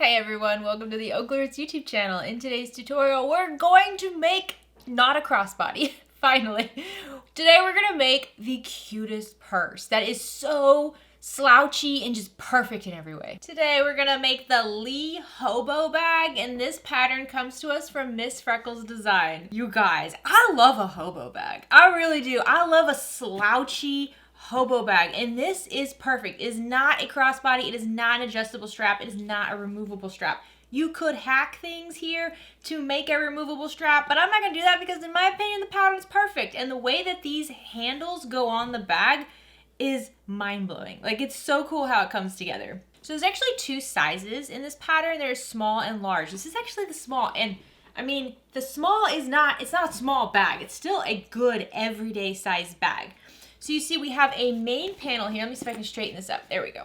Hey everyone, welcome to the OklaRoots YouTube channel. In today's tutorial, we're going to make not a crossbody, finally. Today we're gonna make the cutest purse that is so slouchy and just perfect in every way. Today we're gonna make the Lee Hobo bag, and this pattern comes to us from Miss Freckles Design. You guys, I love a hobo bag. I really do. I love a slouchy hobo bag, and this is perfect. It is not a crossbody, it is not an adjustable strap, it is not a removable strap. You could hack things here to make a removable strap, but I'm not gonna do that because in my opinion the pattern is perfect, and the way that these handles go on the bag is mind-blowing. Like, it's so cool how it comes together. So there's actually two sizes in this pattern. There's small and large. This is actually the small, and I mean, the small is not, it's not a small bag. It's still a good everyday size bag. So you see we have a main panel here. Let me see if I can straighten this up. There we go.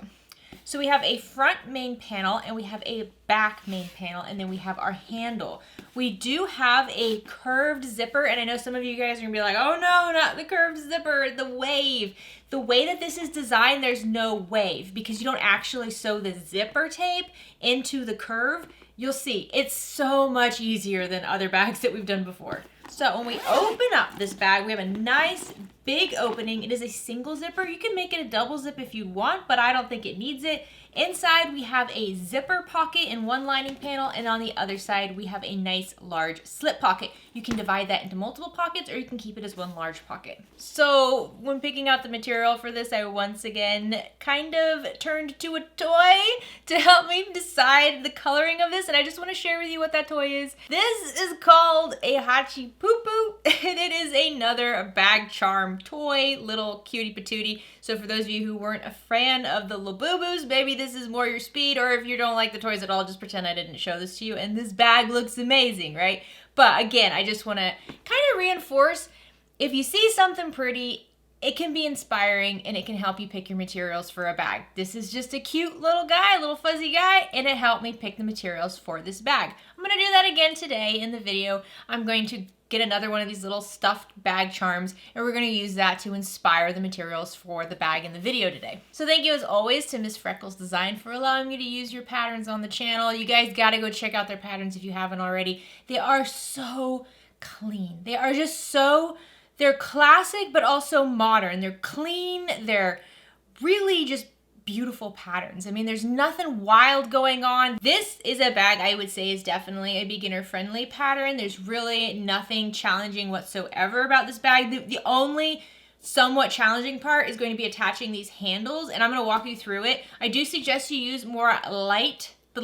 So we have a front main panel and we have a back main panel, and then we have our handle. We do have a curved zipper, and I know some of you guys are gonna be like, oh no, not the curved zipper, the wave. The way that this is designed, there's no wave because you don't actually sew the zipper tape into the curve. You'll see, it's so much easier than other bags that we've done before. So when we open up this bag, we have a nice big opening. It is a single zipper. You can make it a double zip if you want, but I don't think it needs it. Inside, we have a zipper pocket in one lining panel, and on the other side, we have a nice large slip pocket. You can divide that into multiple pockets, or you can keep it as one large pocket. So when picking out the material for this, I once again kind of turned to a toy to help me decide the coloring of this, and I just want to share with you what that toy is. This is called a Hachi Poo Poo, and it is another bag charm toy, little cutie patootie. So for those of you who weren't a fan of the Labubu's, maybe this is more your speed, or if you don't like the toys at all, just pretend I didn't show this to you, and this bag looks amazing, right? But again, I just want to kind of reinforce, if you see something pretty, it can be inspiring and it can help you pick your materials for a bag. This is just a cute little guy, little fuzzy guy, and it helped me pick the materials for this bag. I'm going to do that again today in the video. I'm going to get another one of these little stuffed bag charms, and we're going to use that to inspire the materials for the bag in the video today. So thank you as always to Miss Freckles Design for allowing me to use your patterns on the channel. You guys got to go check out their patterns if you haven't already. They are so clean. They are just so, they're classic but also modern. They're clean. They're really just beautiful patterns. I mean, there's nothing wild going on. This is a bag I would say is definitely a beginner-friendly pattern. There's really nothing challenging whatsoever about this bag. The only somewhat challenging part is going to be attaching these handles, and I'm going to walk you through it. I do suggest you use more the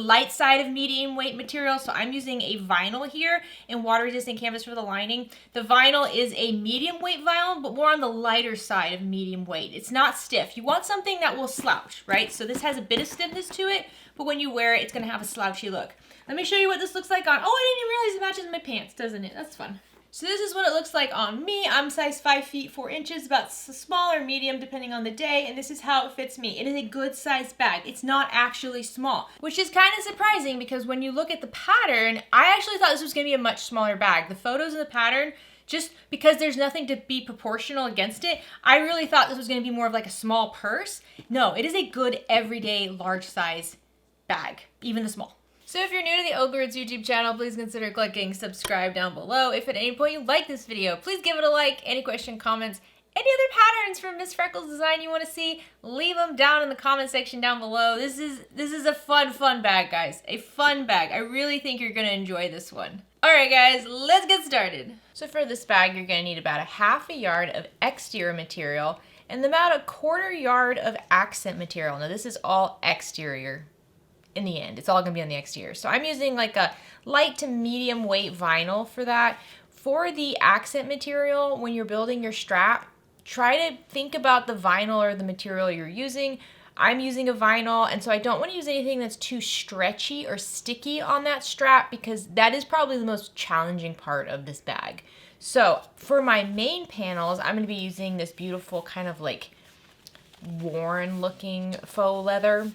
light side of medium weight material, so I'm using a vinyl here and water resistant canvas for the lining. The vinyl is a medium weight vinyl, but more on the lighter side of medium weight. It's not stiff. You want something that will slouch, right? So this has a bit of stiffness to it, but when you wear it, it's gonna have a slouchy look. Let me show you what this looks like on, oh, I didn't even realize it matches my pants, doesn't it? That's fun. So this is what it looks like on me. I'm size 5 feet 4 inches, about small or medium depending on the day, and this is how it fits me. It is a good sized bag. It's not actually small, which is kind of surprising because when you look at the pattern, I actually thought this was gonna be a much smaller bag. The photos in the pattern, just because there's nothing to be proportional against it, I really thought this was gonna be more of like a small purse. No, it is a good everyday large size bag, even the small. So if you're new to the OklaRoots YouTube channel, please consider clicking subscribe down below. If at any point you like this video, please give it a like. Any question, comments, any other patterns from Miss Freckles Design you want to see, leave them down in the comment section down below. This is a fun bag, guys. A fun bag. I really think you're going to enjoy this one. Alright guys, let's get started. So for this bag, you're going to need about a ½ yard of exterior material and about a ¼ yard of accent material. Now this is all exterior. In the end, it's all gonna be on the exterior. So I'm using like a light to medium weight vinyl for that. For the accent material, when you're building your strap, try to think about the vinyl or the material you're using. I'm using a vinyl, and so I don't want to use anything that's too stretchy or sticky on that strap because that is probably the most challenging part of this bag. So for my main panels, I'm gonna be using this beautiful kind of like worn looking faux leather.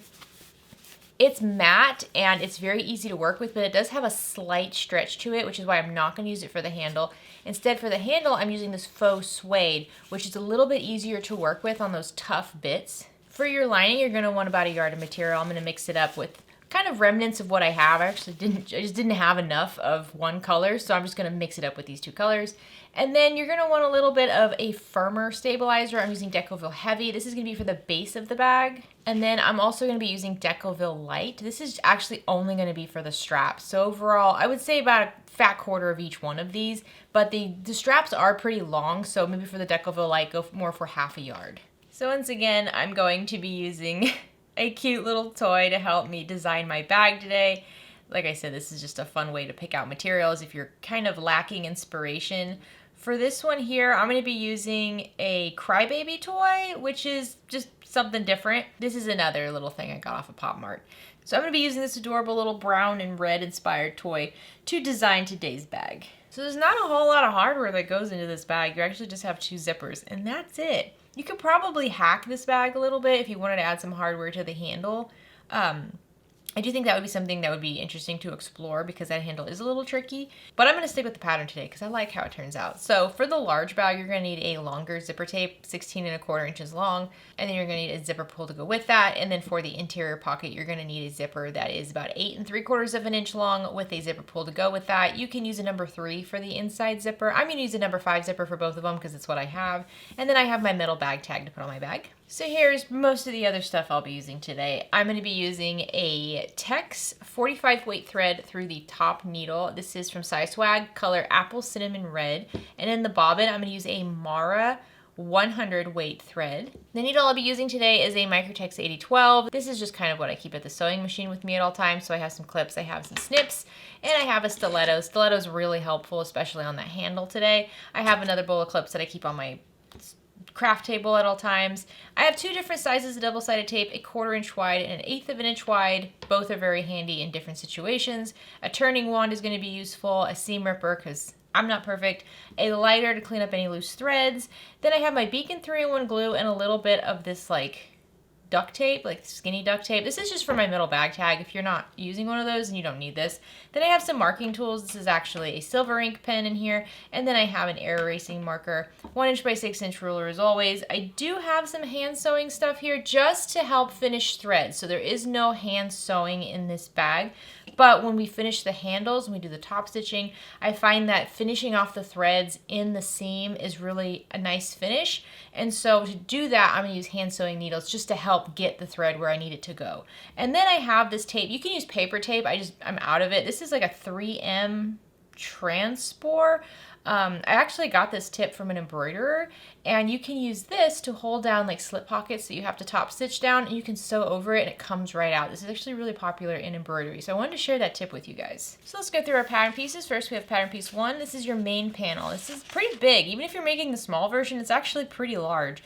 It's matte and it's very easy to work with, but it does have a slight stretch to it, which is why I'm not going to use it for the handle. Instead, for the handle, I'm using this faux suede, which is a little bit easier to work with on those tough bits. For your lining, you're going to want about a yard of material. I'm going to mix it up with kind of remnants of what I have. I just didn't have enough of one color, so I'm just gonna mix it up with these two colors. And then you're gonna want a little bit of a firmer stabilizer. I'm using Decovil Heavy. This is gonna be for the base of the bag. And then I'm also gonna be using Decovil Light. This is actually only gonna be for the straps. So overall, I would say about a fat quarter of each one of these, but the straps are pretty long, so maybe for the Decovil Light, go more for half a yard. So once again, I'm going to be using a cute little toy to help me design my bag today. Like I said, this is just a fun way to pick out materials if you're kind of lacking inspiration. For this one here, I'm going to be using a Crybaby toy, which is just something different. This is another little thing I got off of Pop Mart. So I'm going to be using this adorable little brown and red inspired toy to design today's bag. So there's not a whole lot of hardware that goes into this bag. You actually just have two zippers, and that's it. You could probably hack this bag a little bit if you wanted to add some hardware to the handle. I do think that would be something that would be interesting to explore because that handle is a little tricky, but I'm going to stick with the pattern today because I like how it turns out. So for the large bag, you're going to need a longer zipper tape, 16¼ inches long, and then you're going to need a zipper pull to go with that. And then for the interior pocket, you're going to need a zipper that is about 8¾ of an inch long with a zipper pull to go with that. You can use a number 3 for the inside zipper. I'm going to use a number 5 zipper for both of them because it's what I have. And then I have my metal bag tag to put on my bag. So here's most of the other stuff I'll be using today. I'm going to be using a Tex 45 weight thread through the top needle. This is from Swag, color Apple Cinnamon Red. And in the bobbin, I'm going to use a Mara 100 weight thread. The needle I'll be using today is a Microtex 8012. This is just kind of what I keep at the sewing machine with me at all times. So I have some clips, I have some snips, and I have a stiletto. Stiletto is really helpful, especially on that handle today. I have another bowl of clips that I keep on my craft table at all times. I have two different sizes of double-sided tape, a 1/4 inch wide and an 1/8 inch wide. Both are very handy in different situations. A turning wand is going to be useful, a seam ripper because I'm not perfect, a lighter to clean up any loose threads. Then I have my Beacon 3-in-1 glue and a little bit of this like duct tape, like skinny duct tape. This is just for my metal bag tag. If you're not using one of those and you don't need this. Then I have some marking tools. This is actually a silver ink pen in here. And then I have an air erasing marker, 1 inch by 6 inch ruler as always. I do have some hand sewing stuff here just to help finish threads. So there is no hand sewing in this bag. But when we finish the handles and we do the top stitching, I find that finishing off the threads in the seam is really a nice finish. And so to do that, I'm going to use hand sewing needles just to help get the thread where I need it to go. And then I have this tape. You can use paper tape. I'm out of it. This is like a 3M Transport. I actually got this tip from an embroiderer, and you can use this to hold down like slip pockets that you have to top stitch down, and you can sew over it and it comes right out. This is actually really popular in embroidery, so I wanted to share that tip with you guys. So let's go through our pattern pieces. First we have pattern piece 1. This is your main panel. This is pretty big. Even if you're making the small version, it's actually pretty large.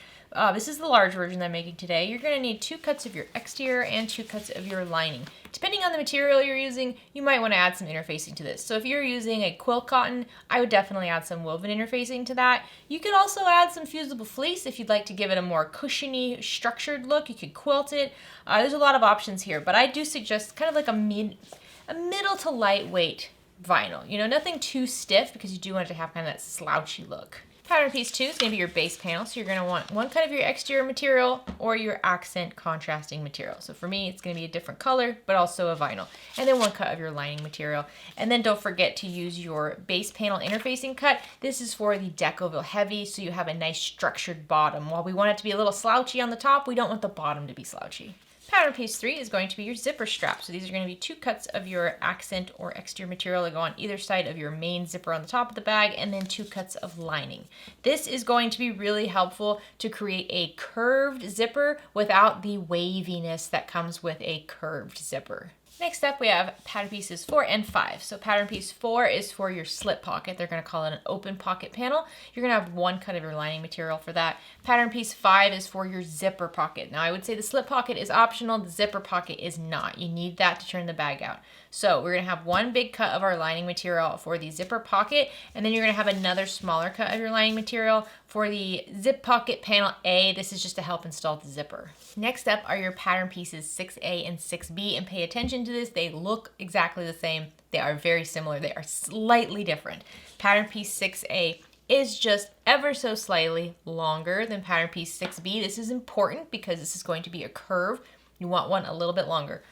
This is the large version that I'm making today. You're going to need 2 cuts of your exterior and 2 cuts of your lining. Depending on the material you're using, you might want to add some interfacing to this. So if you're using a quilt cotton, I would definitely add some woven interfacing to that. You could also add some fusible fleece if you'd like to give it a more cushiony, structured look. You could quilt it. There's a lot of options here, but I do suggest kind of like a middle to lightweight vinyl. You know, nothing too stiff because you do want it to have kind of that slouchy look. Pattern piece 2 is going to be your base panel, so you're going to want 1 cut of your exterior material or your accent contrasting material. So for me, it's going to be a different color, but also a vinyl. And then 1 cut of your lining material. And then don't forget to use your base panel interfacing cut. This is for the Decovil Heavy, so you have a nice structured bottom. While we want it to be a little slouchy on the top, we don't want the bottom to be slouchy. Pattern piece 3 is going to be your zipper strap. So these are going to be 2 cuts of your accent or exterior material that go on either side of your main zipper on the top of the bag, and then 2 cuts of lining. This is going to be really helpful to create a curved zipper without the waviness that comes with a curved zipper. Next up, we have pattern pieces 4 and 5. So pattern piece 4 is for your slip pocket. They're going to call it an open pocket panel. You're going to have 1 cut of your lining material for that. Pattern piece 5 is for your zipper pocket. Now, I would say the slip pocket is optional. The zipper pocket is not. You need that to turn the bag out. So we're going to have 1 big cut of our lining material for the zipper pocket, and then you're going to have another smaller cut of your lining material for the zip pocket panel A. This is just to help install the zipper. Next up are your pattern pieces 6A and 6B, and pay attention to this. They look exactly the same. They are very similar. They are slightly different. Pattern piece 6A is just ever so slightly longer than pattern piece 6B. This is important because this is going to be a curve. You want one a little bit longer.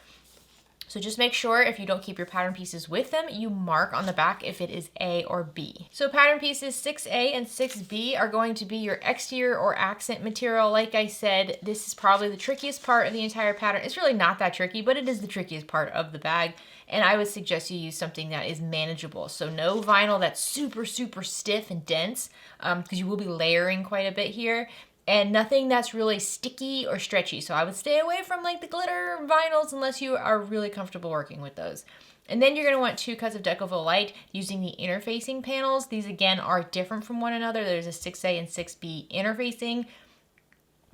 So just make sure if you don't keep your pattern pieces with them, you mark on the back if it is A or B. So pattern pieces 6A and 6B are going to be your exterior or accent material. Like I said, this is probably the trickiest part of the entire pattern. It's really not that tricky, but it is the trickiest part of the bag. And I would suggest you use something that is manageable. So no vinyl that's super, super stiff and dense, because you will be layering quite a bit here. And nothing that's really sticky or stretchy. So I would stay away from like the glitter vinyls unless you are really comfortable working with those. And then you're going to want 2 cuts of Decovil Light using the interfacing panels. These again are different from one another. There's a 6A and 6B interfacing.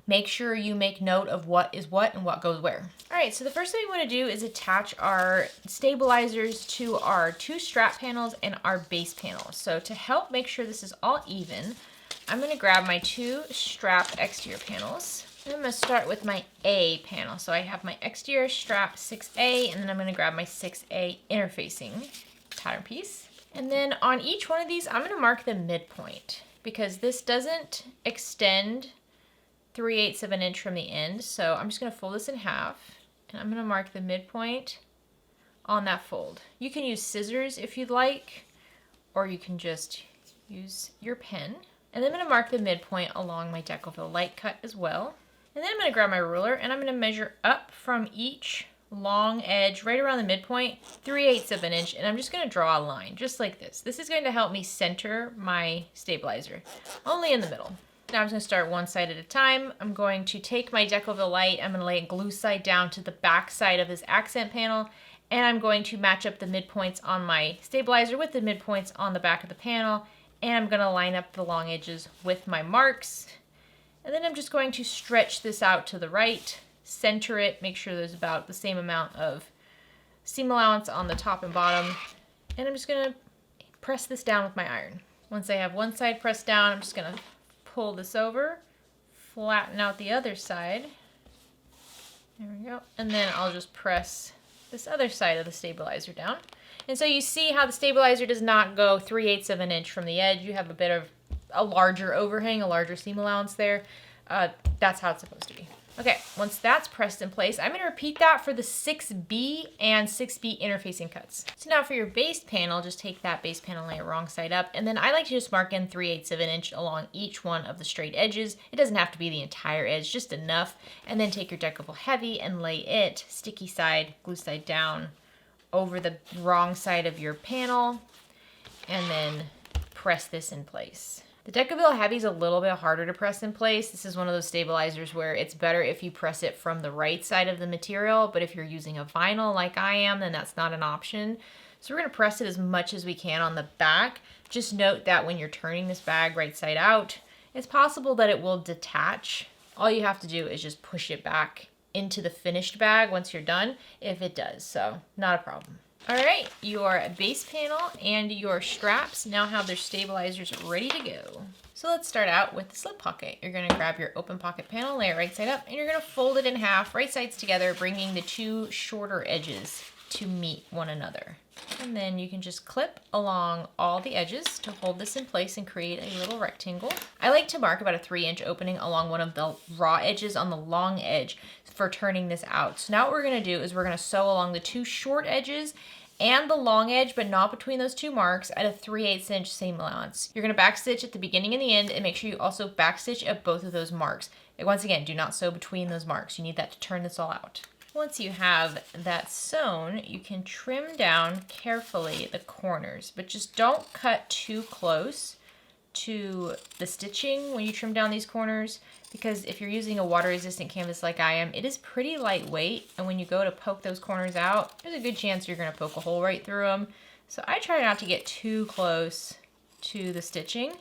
Make sure you make note of what is what and what goes where. All right, so the first thing we want to do is attach our stabilizers to our 2 strap panels and our base panel. So to help make sure this is all even, I'm going to grab my 2 strap exterior panels. And I'm going to start with my A panel. So I have my exterior strap 6A, and then I'm going to grab my 6A interfacing pattern piece. And then on each one of these, I'm going to mark the midpoint because this doesn't extend 3/8 of an inch from the end. So I'm just going to fold this in half, and I'm going to mark the midpoint on that fold. You can use scissors if you'd like, or you can just use your pen. And then I'm going to mark the midpoint along my Decovil Light cut as well. And then I'm going to grab my ruler and I'm going to measure up from each long edge right around the midpoint, 3/8 of an inch, and I'm just going to draw a line just like this. This is going to help me center my stabilizer, only in the middle. Now I'm just going to start one side at a time. I'm going to take my Decovil Light, I'm going to lay it glue side down to the back side of this accent panel, and I'm going to match up the midpoints on my stabilizer with the midpoints on the back of the panel. And I'm going to line up the long edges with my marks. And then I'm just going to stretch this out to the right, center it, make sure there's about the same amount of seam allowance on the top and bottom. And I'm just going to press this down with my iron. Once I have one side pressed down, I'm just going to pull this over, flatten out the other side. There we go. And then I'll just press this other side of the stabilizer down. And so you see how the stabilizer does not go 3/8 of an inch from the edge. You have a bit of a larger overhang, a larger seam allowance there. That's how it's supposed to be. Okay, once that's pressed in place, I'm going to repeat that for the 6B and 6B interfacing cuts. So now for your base panel, just take that base panel and lay it wrong side up. And then I like to just mark in 3/8 of an inch along each one of the straight edges. It doesn't have to be the entire edge, just enough. And then take your Decovil Heavy and lay it sticky side, glue side down, over the wrong side of your panel, and then press this in place. The Decovil Heavy is a little bit harder to press in place. This is one of those stabilizers where it's better if you press it from the right side of the material, but if you're using a vinyl like I am, then that's not an option. So we're going to press it as much as we can on the back. Just note that when you're turning this bag right side out, it's possible that it will detach. All you have to do is just push it back into the finished bag once you're done, if it does, so not a problem. All right, your base panel and your straps now have their stabilizers ready to go. So let's start out with the slip pocket. You're gonna grab your open pocket panel, lay it right side up, and you're gonna fold it in half, right sides together, bringing the 2 shorter edges to meet one another. And then you can just clip along all the edges to hold this in place and create a little rectangle. I like to mark about a 3-inch opening along one of the raw edges on the long edge for turning this out. So now what we're gonna do is we're gonna sew along the 2 short edges and the long edge, but not between those 2 marks, at a 3/8 inch seam allowance. You're gonna backstitch at the beginning and the end, and make sure you also backstitch at both of those marks. And once again, do not sew between those marks. You need that to turn this all out. Once you have that sewn, you can trim down carefully the corners, but just don't cut too close to the stitching when you trim down these corners, because if you're using a water resistant canvas like I am, it is pretty lightweight, and when you go to poke those corners out, there's a good chance you're going to poke a hole right through them. So I try not to get too close to the stitching.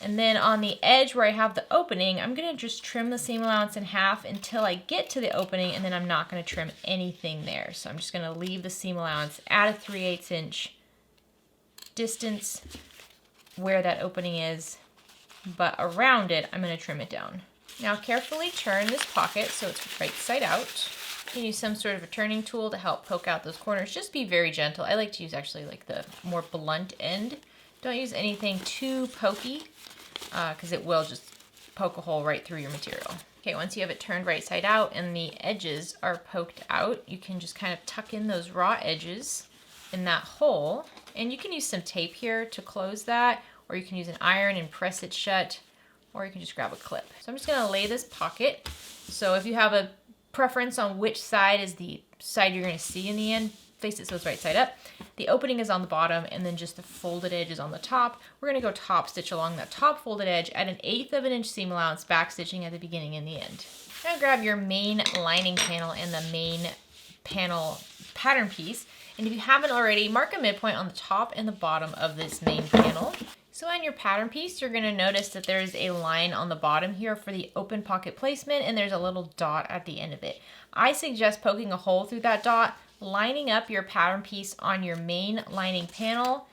And then on the edge where I have the opening, I'm going to just trim the seam allowance in half until I get to the opening, and then I'm not going to trim anything there. So I'm just going to leave the seam allowance at a 3/8 inch distance where that opening is, but around it, I'm going to trim it down. Now carefully turn this pocket so it's right side out. You can use some sort of a turning tool to help poke out those corners. Just be very gentle. I like to use actually like the more blunt end. Don't use anything too pokey, because it will just poke a hole right through your material. Okay, once you have it turned right side out and the edges are poked out, you can just kind of tuck in those raw edges in that hole. And you can use some tape here to close that, or you can use an iron and press it shut, or you can just grab a clip. So I'm just gonna lay this pocket. So if you have a preference on which side is the side you're gonna see in the end, face it so it's right side up. The opening is on the bottom and then just the folded edge is on the top. We're gonna go top stitch along that top folded edge at 1/8 of an inch seam allowance, back stitching at the beginning and the end. Now grab your main lining panel and the main panel pattern piece. And if you haven't already, mark a midpoint on the top and the bottom of this main panel. So on your pattern piece, you're gonna notice that there's a line on the bottom here for the open pocket placement, and there's a little dot at the end of it. I suggest poking a hole through that dot, lining up your pattern piece on your main lining panel.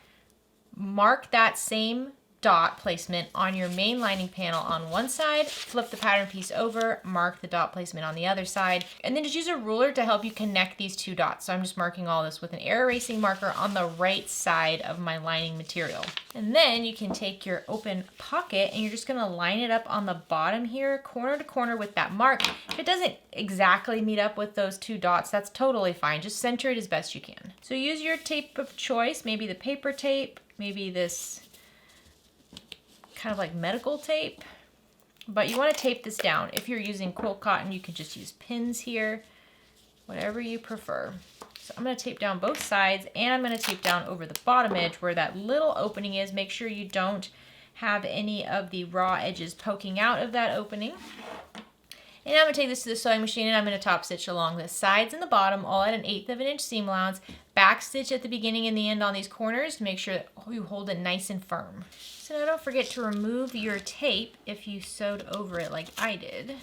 Mark that same dot placement on your main lining panel on one side, flip the pattern piece over, mark the dot placement on the other side, and then just use a ruler to help you connect these two dots. So I'm just marking all this with an air erasing marker on the right side of my lining material. And then you can take your open pocket and you're just gonna line it up on the bottom here, corner to corner with that mark. If it doesn't exactly meet up with those two dots, that's totally fine. Just center it as best you can. So use your tape of choice, maybe the paper tape, maybe this kind of like medical tape, but you want to tape this down. If you're using quilt cotton, you can just use pins here, whatever you prefer. So I'm going to tape down both sides, and I'm going to tape down over the bottom edge where that little opening is. Make sure you don't have any of the raw edges poking out of that opening. And I'm going to take this to the sewing machine and I'm going to top stitch along the sides and the bottom, all at 1/8 of an inch seam allowance. Back stitch at the beginning and the end on these corners to make sure that you hold it nice and firm. So now don't forget to remove your tape if you sewed over it like I did.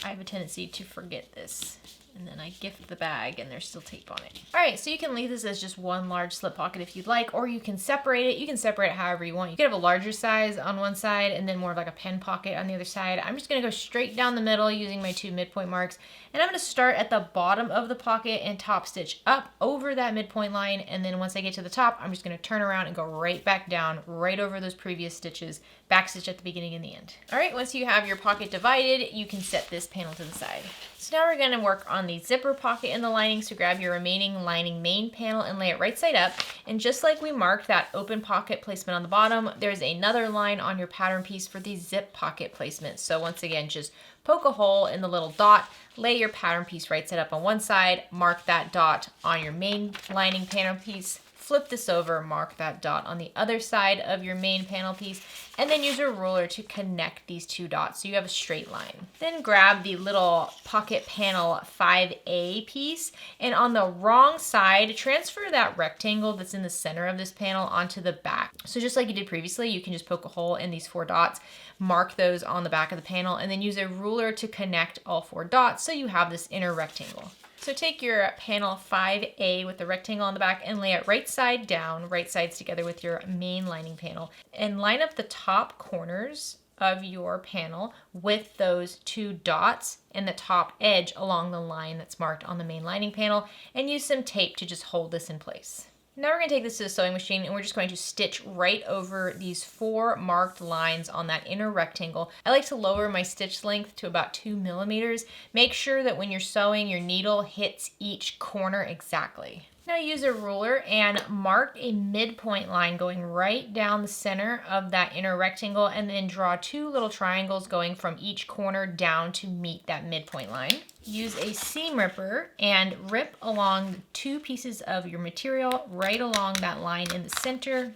I have a tendency to forget this, and then I gift the bag and there's still tape on it. All right, so you can leave this as just one large slip pocket if you'd like, or you can separate it. You can separate it however you want. You could have a larger size on one side and then more of like a pen pocket on the other side. I'm just gonna go straight down the middle using my 2 midpoint marks, and I'm gonna start at the bottom of the pocket and top stitch up over that midpoint line, and then once I get to the top, I'm just gonna turn around and go right back down, right over those previous stitches, back stitch at the beginning and the end. All right, once you have your pocket divided, you can set this panel to the side. So now we're gonna work on the zipper pocket in the lining, so grab your remaining lining main panel and lay it right side up. And just like we marked that open pocket placement on the bottom, there's another line on your pattern piece for the zip pocket placement. So once again, just poke a hole in the little dot, lay your pattern piece right side up on one side, mark that dot on your main lining pattern piece, flip this over, mark that dot on the other side of your main panel piece, and then use a ruler to connect these two dots so you have a straight line. Then grab the little pocket panel 5A piece, and on the wrong side, transfer that rectangle that's in the center of this panel onto the back. So just like you did previously, you can just poke a hole in these 4 dots, mark those on the back of the panel, and then use a ruler to connect all 4 dots so you have this inner rectangle. So take your panel 5A with the rectangle on the back and lay it right side down, right sides together with your main lining panel, and line up the top corners of your panel with those 2 dots and the top edge along the line that's marked on the main lining panel, and use some tape to just hold this in place. Now we're going to take this to the sewing machine and we're just going to stitch right over these 4 marked lines on that inner rectangle. I like to lower my stitch length to about 2 millimeters. Make sure that when you're sewing, your needle hits each corner exactly. Now use a ruler and mark a midpoint line going right down the center of that inner rectangle, and then draw 2 little triangles going from each corner down to meet that midpoint line. Use a seam ripper and rip along 2 pieces of your material right along that line in the center.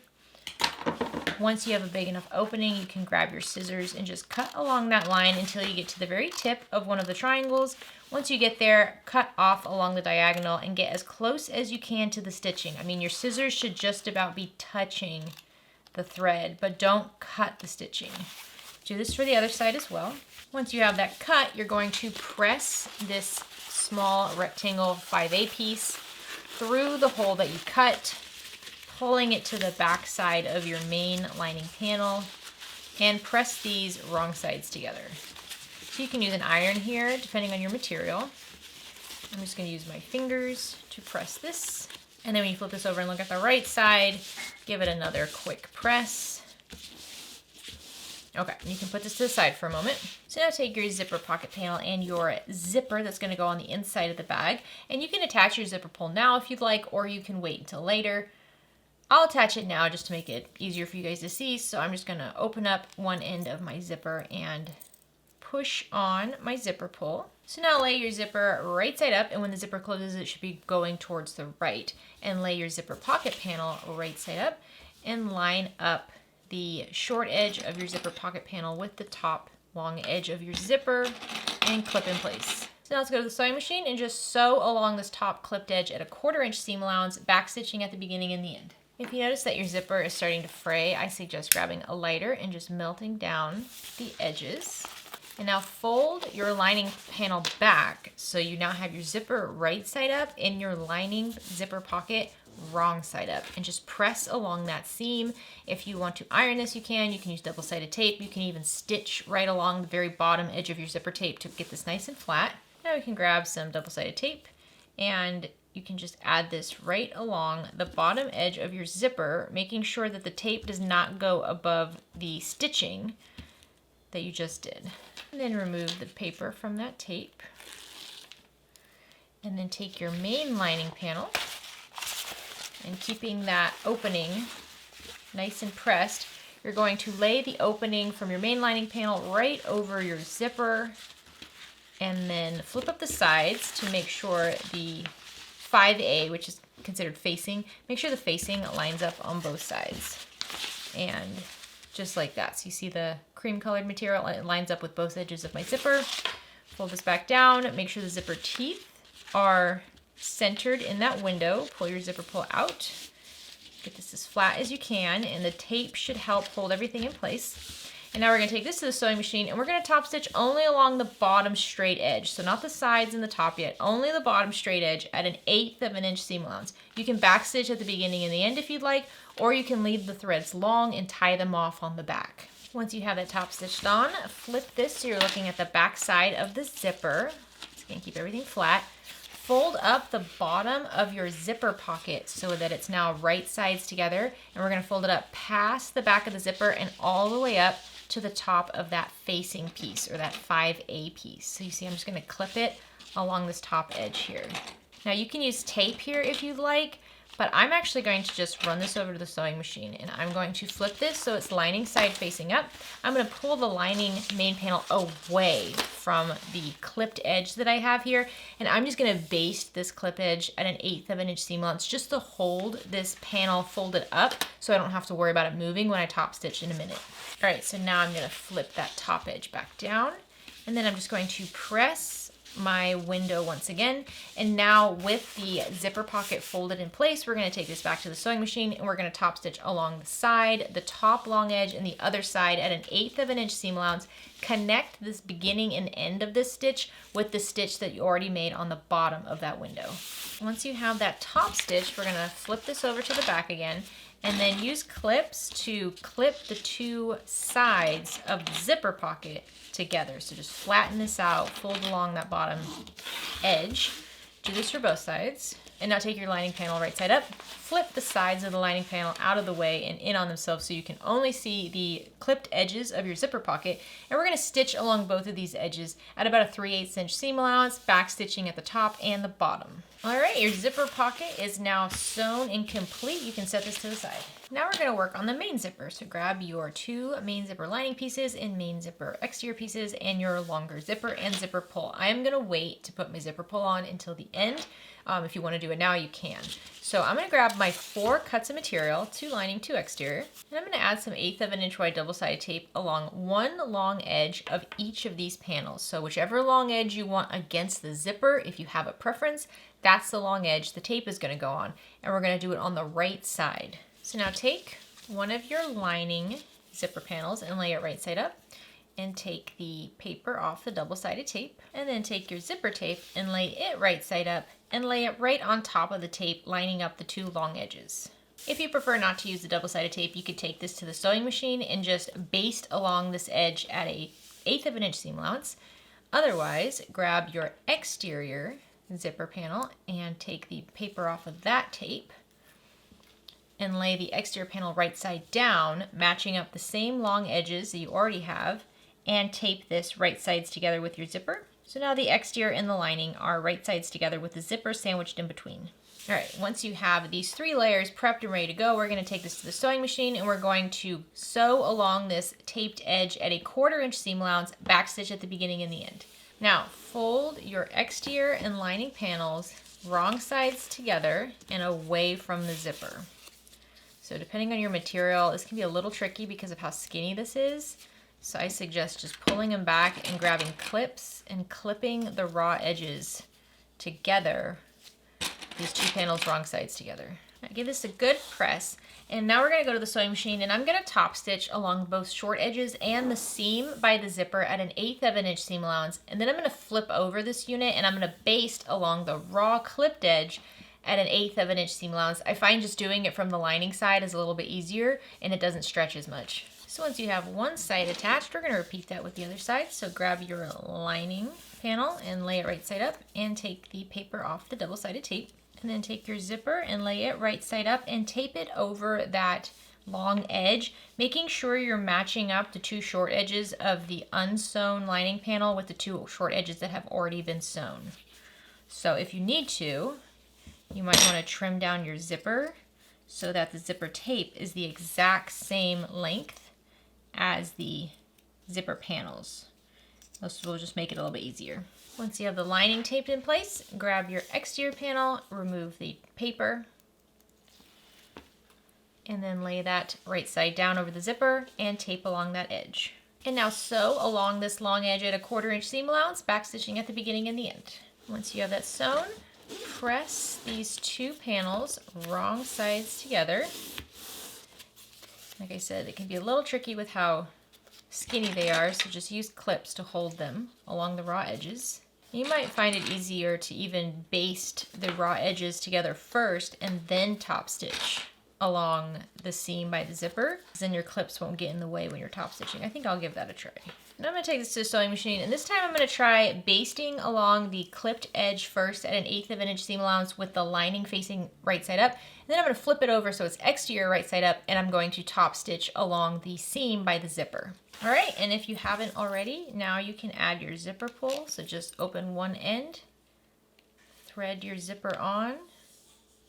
Once you have a big enough opening, you can grab your scissors and just cut along that line until you get to the very tip of one of the triangles. Once you get there, cut off along the diagonal and get as close as you can to the stitching. I mean, your scissors should just about be touching the thread, but don't cut the stitching. Do this for the other side as well. Once you have that cut, you're going to press this small rectangle 5A piece through the hole that you cut, pulling it to the back side of your main lining panel, and press these wrong sides together. So you can use an iron here, depending on your material. I'm just going to use my fingers to press this. And then when you flip this over and look at the right side, give it another quick press. Okay, you can put this to the side for a moment. So now take your zipper pocket panel and your zipper that's gonna go on the inside of the bag, and you can attach your zipper pull now if you'd like, or you can wait until later. I'll attach it now just to make it easier for you guys to see. So I'm just gonna open up one end of my zipper and push on my zipper pull. So now lay your zipper right side up, and when the zipper closes, it should be going towards the right. And lay your zipper pocket panel right side up and line up the short edge of your zipper pocket panel with the top long edge of your zipper and clip in place. So now let's go to the sewing machine and just sew along this top clipped edge at a 1/4 inch seam allowance, back stitching at the beginning and the end. If you notice that your zipper is starting to fray, I suggest grabbing a lighter and just melting down the edges. And now fold your lining panel back so you now have your zipper right side up and your lining zipper pocket wrong side up, and just press along that seam. If you want to iron this, you can use double-sided tape. You can even stitch right along the very bottom edge of your zipper tape to get this nice and flat. Now we can grab some double-sided tape and you can just add this right along the bottom edge of your zipper, making sure that the tape does not go above the stitching that you just did. And then remove the paper from that tape. And then take your main lining panel, and keeping that opening nice and pressed, you're going to lay the opening from your main lining panel right over your zipper, and then flip up the sides to make sure the 5A, which is considered facing, make sure the facing lines up on both sides. And just like that. So you see the cream colored material, it lines up with both edges of my zipper. Fold this back down, make sure the zipper teeth are centered in that window. Pull your zipper pull out. Get this as flat as you can, and the tape should help hold everything in place. And now we're gonna take this to the sewing machine, and we're gonna top stitch only along the bottom straight edge. So not the sides and the top yet, only the bottom straight edge at an 1/8 of an inch seam allowance. You can back stitch at the beginning and the end if you'd like, or you can leave the threads long and tie them off on the back. Once you have that top stitched on, flip this so you're looking at the back side of the zipper. Just gonna keep everything flat. Fold up the bottom of your zipper pocket so that it's now right sides together, and we're gonna fold it up past the back of the zipper and all the way up to the top of that facing piece, or that 5A piece. So you see I'm just gonna clip it along this top edge here. Now you can use tape here if you'd like, but I'm actually going to just run this over to the sewing machine, and I'm going to flip this so it's lining side facing up. I'm gonna pull the lining main panel away from the clipped edge that I have here, and I'm just gonna baste this clip edge at an 1/8 of an inch seam allowance just to hold this panel folded up so I don't have to worry about it moving when I top stitch in a minute. All right, so now I'm gonna flip that top edge back down, and then I'm just going to press my window once again. And now with the zipper pocket folded in place, we're gonna take this back to the sewing machine, and we're gonna top stitch along the side, the top long edge, and the other side at an 1/8 of an inch seam allowance. Connect this beginning and end of this stitch with the stitch that you already made on the bottom of that window. Once you have that top stitch, we're gonna flip this over to the back again, and then use clips to clip the two sides of the zipper pocket together. So just flatten this out, fold along that bottom edge. Do this for both sides. And now take your lining panel right side up, flip the sides of the lining panel out of the way and in on themselves so you can only see the clipped edges of your zipper pocket. And we're gonna stitch along both of these edges at about a 3/8 inch seam allowance, back stitching at the top and the bottom. All right, your zipper pocket is now sewn and complete. You can set this to the side. Now we're gonna work on the main zipper. So grab your 2 main zipper lining pieces and main zipper exterior pieces and your longer zipper and zipper pull. I am gonna wait to put my zipper pull on until the end. If you wanna do it now, you can. So I'm gonna grab my 4 cuts of material, 2 lining, 2 exterior, and I'm gonna add some 1/8 of an inch wide double-sided tape along one long edge of each of these panels. So whichever long edge you want against the zipper, if you have a preference, that's the long edge the tape is gonna go on. And we're gonna do it on the right side. So now take one of your lining zipper panels and lay it right side up, and take the paper off the double-sided tape, and then take your zipper tape and lay it right side up and lay it right on top of the tape, lining up the 2 long edges. If you prefer not to use the double-sided tape, you could take this to the sewing machine and just baste along this edge at a 1/8 of an inch seam allowance. Otherwise, grab your exterior zipper panel and take the paper off of that tape and lay the exterior panel right side down, matching up the same long edges that you already have, and tape this right sides together with your zipper. So now the exterior and the lining are right sides together with the zipper sandwiched in between. All right, once you have these 3 layers prepped and ready to go, we're going to take this to the sewing machine and we're going to sew along this taped edge at a 1/4 inch seam allowance, backstitch at the beginning and the end. Now, fold your exterior and lining panels wrong sides together and away from the zipper. So depending on your material, this can be a little tricky because of how skinny this is. So I suggest just pulling them back and grabbing clips and clipping the raw edges together, these 2 panels wrong sides together. Now give this a good press, and now we're going to go to the sewing machine and I'm going to top stitch along both short edges and the seam by the zipper at an 1/8 of an inch seam allowance, and then I'm going to flip over this unit and I'm going to baste along the raw clipped edge at an 1/8 of an inch seam allowance. I find just doing it from the lining side is a little bit easier and it doesn't stretch as much. So once you have one side attached, we're going to repeat that with the other side. So grab your lining panel and lay it right side up and take the paper off the double-sided tape. And then take your zipper and lay it right side up and tape it over that long edge, making sure you're matching up the 2 short edges of the unsewn lining panel with the 2 short edges that have already been sewn. So if you need to, you might want to trim down your zipper so that the zipper tape is the exact same length as the zipper panels. This will just make it a little bit easier. Once you have the lining taped in place, grab your exterior panel, remove the paper, and then lay that right side down over the zipper and tape along that edge. And now sew along this long edge at a 1/4 inch seam allowance, backstitching at the beginning and the end. Once you have that sewn, press these 2 panels wrong sides together. Like I said, it can be a little tricky with how skinny they are, so just use clips to hold them along the raw edges. You might find it easier to even baste the raw edges together first and then top stitch along the seam by the zipper, because then your clips won't get in the way when you're top stitching. I think I'll give that a try. Now I'm going to take this to the sewing machine, and this time I'm going to try basting along the clipped edge first at an 1/8 of an inch seam allowance with the lining facing right side up. And then I'm going to flip it over so it's exterior right side up, and I'm going to top stitch along the seam by the zipper. All right, and if you haven't already, now you can add your zipper pull. So just open one end, thread your zipper on.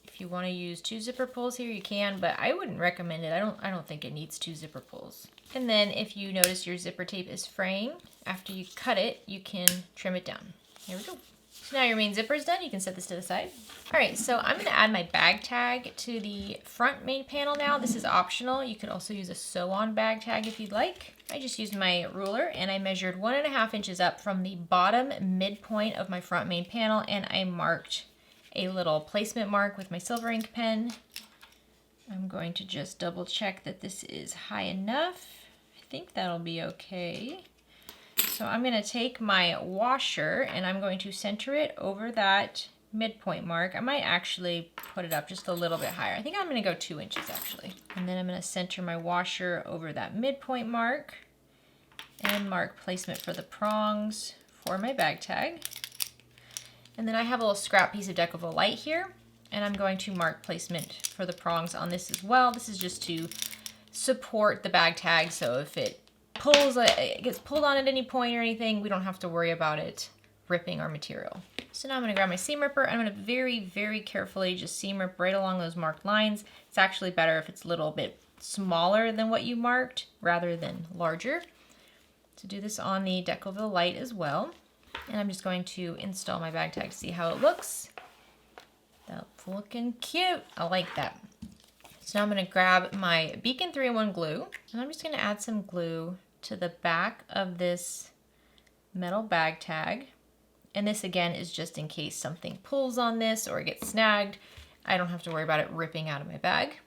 If you want to use 2 zipper pulls here, you can, but I wouldn't recommend it. I don't think it needs 2 zipper pulls. And then if you notice your zipper tape is fraying, after you cut it, you can trim it down. There we go. So now your main zipper is done. You can set this to the side. All right, so I'm going to add my bag tag to the front main panel now. This is optional. You could also use a sew-on bag tag if you'd like. I just used my ruler and I measured 1.5 inches up from the bottom midpoint of my front main panel, and I marked a little placement mark with my silver ink pen. I'm going to just double check that this is high enough. I think that'll be okay. So I'm going to take my washer and I'm going to center it over that midpoint mark. I might actually put it up just a little bit higher. I think I'm going to go 2 inches actually. And then I'm going to center my washer over that midpoint mark and mark placement for the prongs for my bag tag. And then I have a little scrap piece of Decovil Light here, and I'm going to mark placement for the prongs on this as well. This is just to support the bag tag, so if it gets pulled on at any point or anything, we don't have to worry about it ripping our material. So now I'm going to grab my seam ripper. I'm going to very, very carefully just seam rip right along those marked lines. It's actually better if it's a little bit smaller than what you marked rather than larger. To do this on the Decovil Light as well. And I'm just going to install my bag tag to see how it looks. That's looking cute. I like that. So now I'm going to grab my Beacon 3-in-1 glue, and I'm just going to add some glue to the back of this metal bag tag. And this again is just in case something pulls on this or it gets snagged. I don't have to worry about it ripping out of my bag.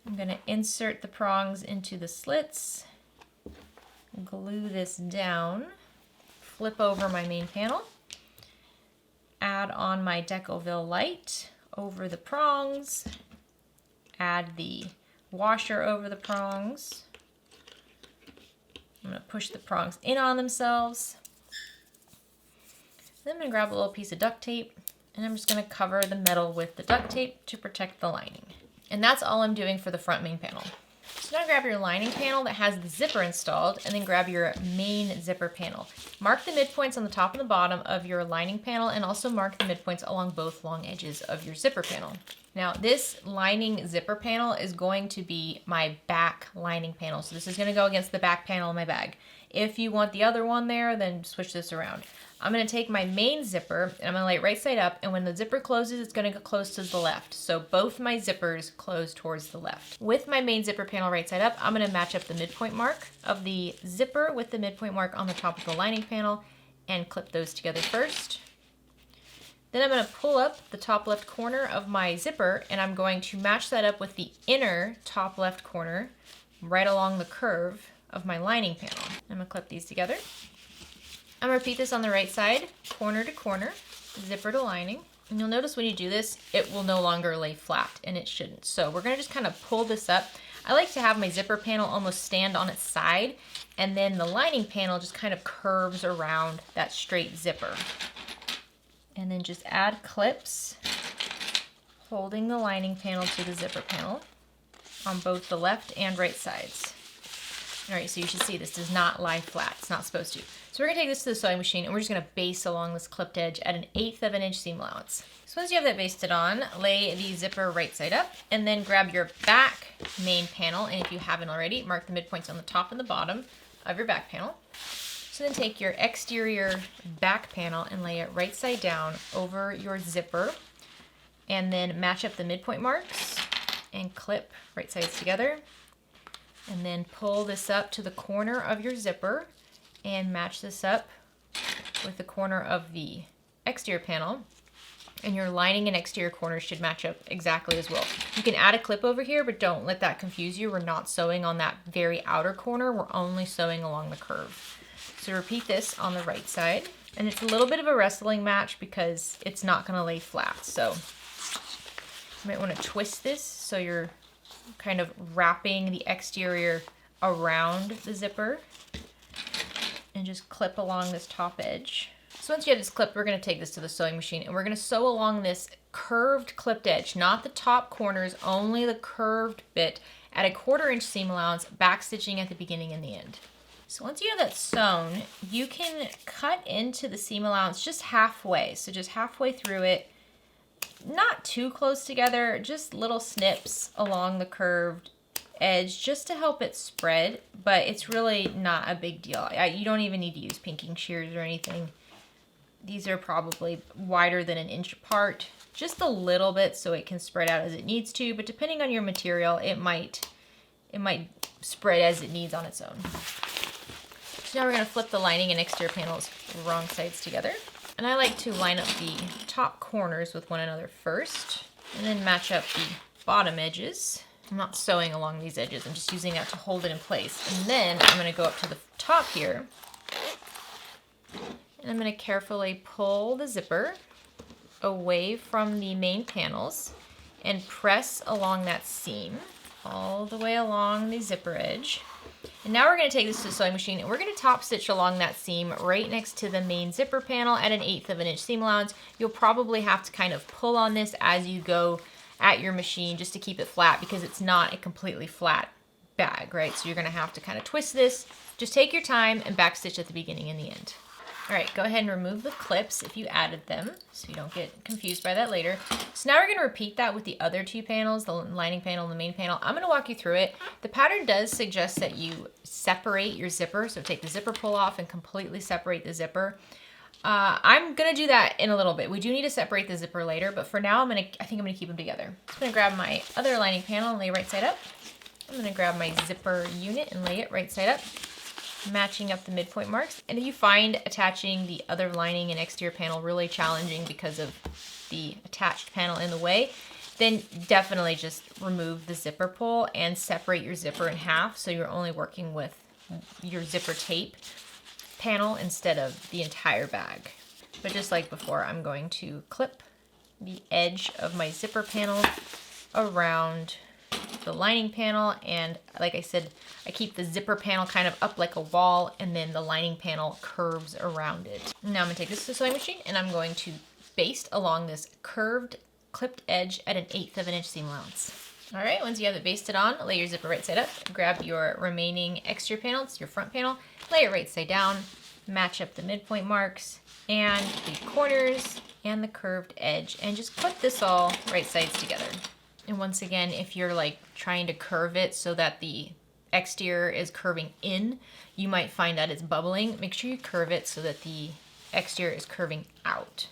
I'm going to insert the prongs into the slits, glue this down, flip over my main panel, add on my Decovil Light over the prongs, add the washer over the prongs. I'm going to push the prongs in on themselves. Then I'm going to grab a little piece of duct tape And I'm just gonna cover the metal with the duct tape to protect the lining. And that's all I'm doing for the front main panel. So now grab your lining panel that has the zipper installed, and then grab your main zipper panel. Mark the midpoints on the top and the bottom of your lining panel, and also mark the midpoints along both long edges of your zipper panel. Now this lining zipper panel is going to be my back lining panel. So this is gonna go against the back panel of my bag. If you want the other one there, then switch this around. I'm gonna take my main zipper and I'm gonna lay it right side up, and when the zipper closes, it's gonna go close to the left. So both my zippers close towards the left. With my main zipper panel right side up, I'm gonna match up the midpoint mark of the zipper with the midpoint mark on the top of the lining panel and clip those together first. Then I'm gonna pull up the top left corner of my zipper, and I'm going to match that up with the inner top left corner right along the curve of my lining panel. I'm gonna clip these together. I'm gonna repeat this on the right side, corner to corner, zipper to lining. And you'll notice when you do this, it will no longer lay flat, and it shouldn't. So we're gonna just kind of pull this up. I like to have my zipper panel almost stand on its side, and then the lining panel just kind of curves around that straight zipper. And then just add clips, holding the lining panel to the zipper panel on both the left and right sides. All right, so you should see this does not lie flat. It's not supposed to. So we're gonna take this to the sewing machine, and we're just gonna baste along this clipped edge at 1/8 of an inch seam allowance. So once you have that basted on, lay the zipper right side up, and then grab your back main panel, and if you haven't already, mark the midpoints on the top and the bottom of your back panel. So then take your exterior back panel and lay it right side down over your zipper, and then match up the midpoint marks and clip right sides together. And then pull this up to the corner of your zipper and match this up with the corner of the exterior panel. And your lining and exterior corners should match up exactly as well. You can add a clip over here, but don't let that confuse you. We're not sewing on that very outer corner. We're only sewing along the curve. So repeat this on the right side. And it's a little bit of a wrestling match because it's not gonna lay flat. So you might wanna twist this so you're kind of wrapping the exterior around the zipper, and just clip along this top edge. So once you have this clipped, we're gonna take this to the sewing machine, and we're gonna sew along this curved clipped edge, not the top corners, only the curved bit at 1/4 inch seam allowance, back stitching at the beginning and the end. So once you have that sewn, you can cut into the seam allowance just halfway. So just halfway through it, not too close together, just little snips along the curved edge just to help it spread, but it's really not a big deal. You don't even need to use pinking shears or anything. These are probably wider than 1 inch apart, just a little bit so it can spread out as it needs to, but depending on your material, it might spread as it needs on its own. So now we're gonna flip the lining and exterior panels wrong sides together. And I like to line up the top corners with one another first, and then match up the bottom edges. I'm not sewing along these edges, I'm just using that to hold it in place. And then I'm gonna go up to the top here, and I'm gonna carefully pull the zipper away from the main panels and press along that seam all the way along the zipper edge. And now we're going to take this to the sewing machine, and we're going to top stitch along that seam right next to the main zipper panel at 1/8 of an inch seam allowance. You'll probably have to kind of pull on this as you go at your machine just to keep it flat, because it's not a completely flat bag, right? So you're going to have to kind of twist this. Just take your time and back stitch at the beginning and the end. All right, go ahead and remove the clips if you added them so you don't get confused by that later. So now we're gonna repeat that with the other two panels, the lining panel and the main panel. I'm gonna walk you through it. The pattern does suggest that you separate your zipper, so take the zipper pull off and completely separate the zipper. I'm gonna do that in a little bit. We do need to separate the zipper later, but for now, I think I'm gonna keep them together. I'm gonna grab my other lining panel and lay right side up. I'm gonna grab my zipper unit and lay it right side up, matching up the midpoint marks. And if you find attaching the other lining and exterior panel really challenging because of the attached panel in the way, then definitely just remove the zipper pull and separate your zipper in half so you're only working with your zipper tape panel instead of the entire bag. But just like before, I'm going to clip the edge of my zipper panel around the lining panel, and like I said, I keep the zipper panel kind of up like a wall, and then the lining panel curves around it. Now I'm gonna take this to the sewing machine, and I'm going to basted along this curved clipped edge at 1/8 of an inch seam allowance. All right, once you have it basted on, lay your zipper right side up, grab your remaining exterior panel, it's your front panel, lay it right side down, match up the midpoint marks and the corners and the curved edge, and just clip this all right sides together. And once again, if you're like trying to curve it so that the exterior is curving in, you might find that it's bubbling. Make sure you curve it so that the exterior is curving out.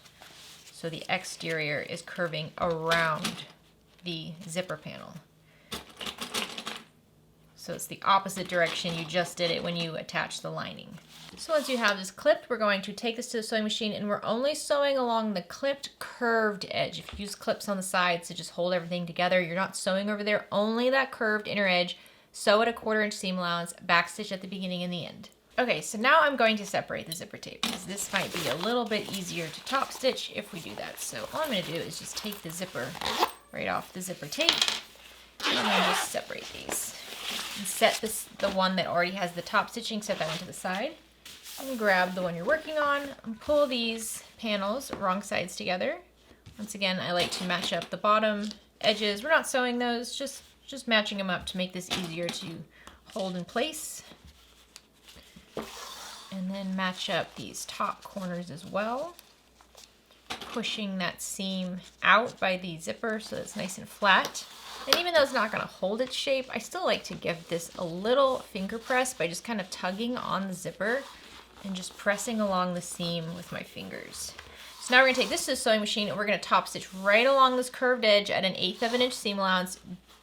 So the exterior is curving around the zipper panel. So it's the opposite direction you just did it when you attach the lining. So once you have this clipped, we're going to take this to the sewing machine, and we're only sewing along the clipped curved edge. If you use clips on the sides to just hold everything together, you're not sewing over there, only that curved inner edge. Sew at a 1/4 inch seam allowance, backstitch at the beginning and the end. Okay, so now I'm going to separate the zipper tape because this might be a little bit easier to top stitch if we do that. So all I'm going to do is just take the zipper right off the zipper tape and then just separate these. And set the one that already has the top stitching, set that one to the side. And grab the one you're working on and pull these panels wrong sides together. Once again, I like to match up the bottom edges. We're not sewing those, just matching them up to make this easier to hold in place. And then match up these top corners as well, pushing that seam out by the zipper so it's nice and flat. And even though it's not going to hold its shape, I still like to give this a little finger press by just kind of tugging on the zipper and just pressing along the seam with my fingers. So now we're going to take this to the sewing machine and we're going to top stitch right along this curved edge at 1/8 of an inch seam allowance,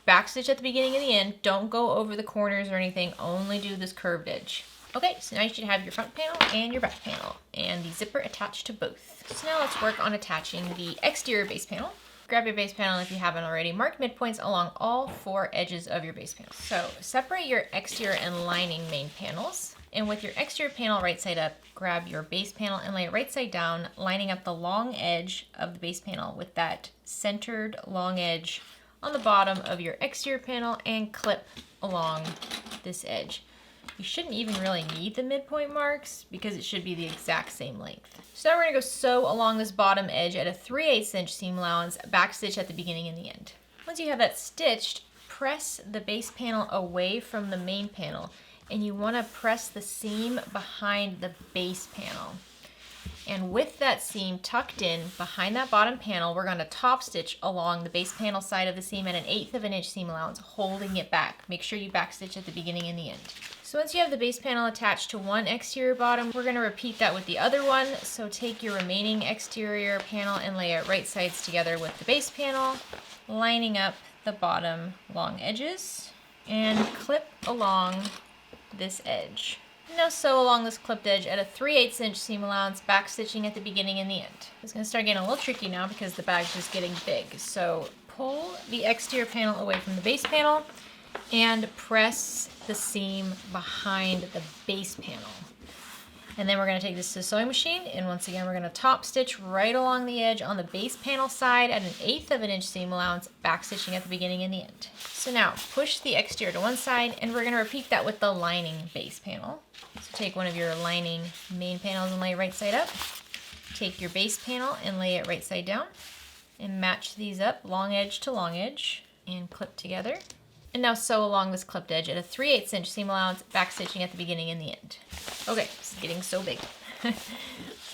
backstitch at the beginning and the end. Don't go over the corners or anything, only do this curved edge. Okay, so now you should have your front panel and your back panel and the zipper attached to both. So now let's work on attaching the exterior base panel. Grab your base panel if you haven't already. Mark midpoints along all 4 edges of your base panel. So separate your exterior and lining main panels. And with your exterior panel right side up, grab your base panel and lay it right side down, lining up the long edge of the base panel with that centered long edge on the bottom of your exterior panel and clip along this edge. You shouldn't even really need the midpoint marks because it should be the exact same length. So now we're going to go sew along this bottom edge at a 3/8 inch seam allowance, backstitch at the beginning and the end. Once you have that stitched, press the base panel away from the main panel, and you want to press the seam behind the base panel. And with that seam tucked in behind that bottom panel, we're going to top stitch along the base panel side of the seam at 1/8 of an inch seam allowance, holding it back. Make sure you backstitch at the beginning and the end. So once you have the base panel attached to one exterior bottom, we're going to repeat that with the other one. So take your remaining exterior panel and lay it right sides together with the base panel, lining up the bottom long edges, and clip along this edge. Now sew along this clipped edge at a 3/8 inch seam allowance, backstitching at the beginning and the end. It's going to start getting a little tricky now because the bag's just getting big. So pull the exterior panel away from the base panel and press the seam behind the base panel. And then we're going to take this to the sewing machine, and once again we're going to top stitch right along the edge on the base panel side at 1/8 of an inch seam allowance, backstitching at the beginning and the end. So now push the exterior to one side, and we're going to repeat that with the lining base panel. So take one of your lining main panels and lay it right side up. Take your base panel and lay it right side down, and match these up long edge to long edge and clip together. And now sew along this clipped edge at a 3/8 inch seam allowance, backstitching at the beginning and the end. Okay, this is getting so big.